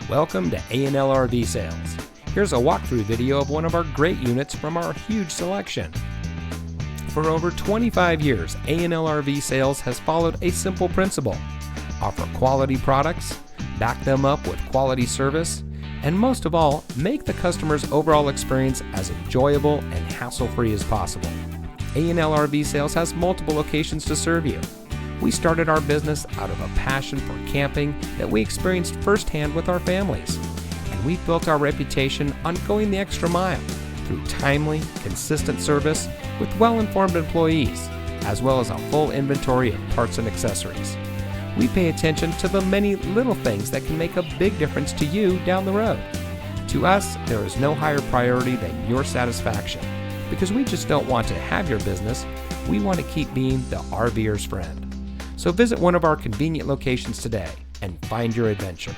Welcome to A&L RV Sales. Here's a walkthrough video of one of our great units from our huge selection. For over 25 years, A&L RV Sales has followed a simple principle: offer quality products, back them up with quality service, and most of all, make the customer's overall experience as enjoyable and hassle-free as possible. A&L RV Sales has multiple locations to serve you. We started our business out of a passion for camping that we experienced firsthand with our families, and we've built our reputation on going the extra mile through timely, consistent service with well-informed employees, as well as a full inventory of parts and accessories. We pay attention to the many little things that can make a big difference to you down the road. To us, there is no higher priority than your satisfaction, because we just don't want to have your business, we want to keep being the RVer's friend. So visit one of our convenient locations today and find your adventure.